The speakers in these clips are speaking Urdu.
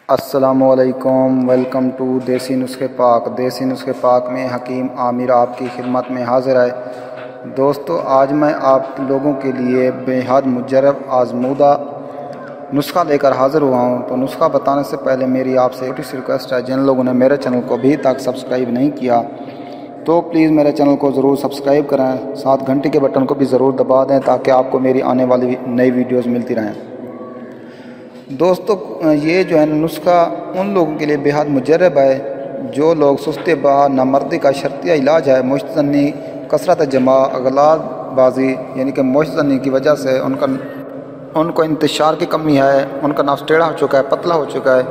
السلام علیکم، ویلکم ٹو دیسی نسخے پاک۔ دیسی نسخے پاک میں حکیم عامر آپ کی خدمت میں حاضر ہے۔ دوستو، آج میں آپ لوگوں کے لیے بے حد مجرب آزمودہ نسخہ لے کر حاضر ہوا ہوں۔ تو نسخہ بتانے سے پہلے میری آپ سے چھوٹی سی ریکویسٹ ہے، جن لوگوں نے میرے چینل کو ابھی تک سبسکرائب نہیں کیا تو پلیز میرے چینل کو ضرور سبسکرائب کریں، ساتھ گھنٹی کے بٹن کو بھی ضرور دبا دیں تاکہ آپ کو میری آنے والی نئی ویڈیوز ملتی رہیں۔ دوستو، یہ جو ہے نسخہ ان لوگوں کے لیے بے حد مجرب ہے جو لوگ سست با نامردی کا شرطیہ علاج ہے۔ مشت زنی، کثرت جماع، اغلاط بازی یعنی کہ مشت زنی کی وجہ سے ان کو انتشار کی کمی ہے، ان کا نفس ٹیڑھا ہو چکا ہے، پتلا ہو چکا ہے،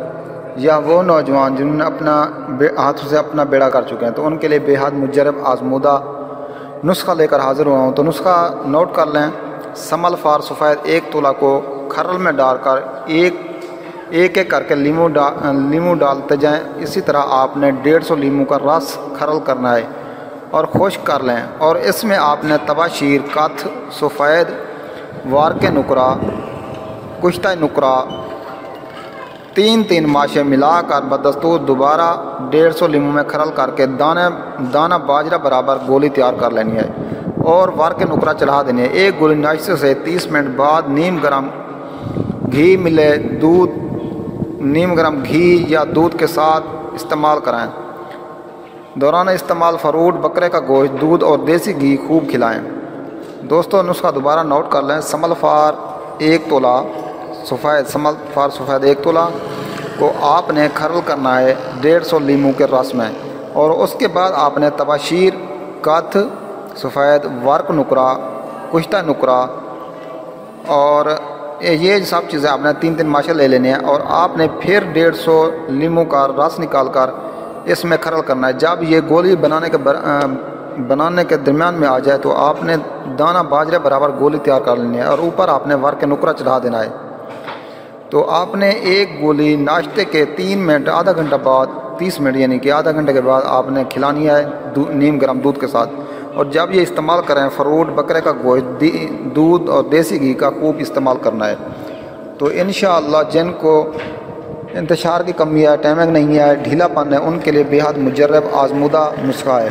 یا وہ نوجوان جنہوں نے اپنا ہاتھوں سے اپنا بیڑا کر چکے ہیں، تو ان کے لیے بے حد مجرب آزمودہ نسخہ لے کر حاضر ہوا ہوں۔ تو نسخہ نوٹ کر لیں۔ سمل فار سفید 1 تولہ کو کھرل میں ڈال کر ایک ایک کر کے لیمو ڈالتے جائیں۔ اسی طرح آپ نے 150 لیمو کا رس کھرل کرنا ہے اور خشک کر لیں، اور اس میں آپ نے تباشیر، کتھ، سفید، وار کے نقرہ، کشتہ نقرہ، 3 ماشے ملا کر بدستور دوبارہ 150 لیمو میں کھرل کر کے دانہ باجرہ برابر گولی تیار کر لینی ہے اور وار کے نقرہ چڑھا دینی ہے۔ ایک گولی ناشتے سے 30 منٹ بعد نیم گرم گھی ملے نیم گرم گھی یا دودھ کے ساتھ استعمال کریں۔ دوران استعمال فروٹ، بکرے کا گوشت، دودھ اور دیسی گھی خوب کھلائیں۔ دوستو، نسخہ دوبارہ نوٹ کر لیں۔ سمل فار 1 تولہ سفید 1 تولہ کو آپ نے کھرل کرنا ہے 150 لیمو کے رس میں، اور اس کے بعد آپ نے تباشیر، کتھ، سفید، ورق نقرہ، کشتہ نقرہ اور یہ سب چیزیں آپ نے 3 ماشے لے لینے ہیں، اور آپ نے پھر 150 لیمو کا رس نکال کر اس میں کھرل کرنا ہے۔ جب یہ گولی بنانے کے درمیان میں آ جائے تو آپ نے دانہ باجرے برابر گولی تیار کر لینی ہے اور اوپر آپ نے ور کے نقرہ چڑھا دینا ہے۔ تو آپ نے ایک گولی ناشتے کے 3 منٹ آدھا گھنٹہ بعد 30 منٹ یعنی کہ آدھا گھنٹے کے بعد آپ نے کھلانی ہے نیم گرم دودھ کے ساتھ، اور جب یہ استعمال کریں فروٹ، بکرے کا گوشت، دودھ اور دیسی گھی کا خوب استعمال کرنا ہے۔ تو انشاءاللہ جن کو انتشار کی کمی ہے، ٹائمنگ نہیں ہے، ڈھیلا پن ہے، ان کے لیے بے حد مجرب آزمودہ نسخہ ہے۔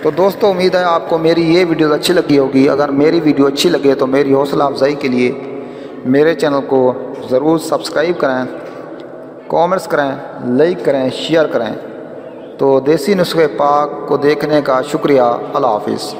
تو دوستو، امید ہے آپ کو میری یہ ویڈیوز اچھی لگی ہوگی۔ اگر میری ویڈیو اچھی لگے تو میری حوصلہ افزائی کے لیے میرے چینل کو ضرور سبسکرائب کریں، کامنٹس کریں، لائک کریں، شیئر کریں۔ تو دیسی نسخے پاک کو دیکھنے کا شکریہ۔ اللہ حافظ۔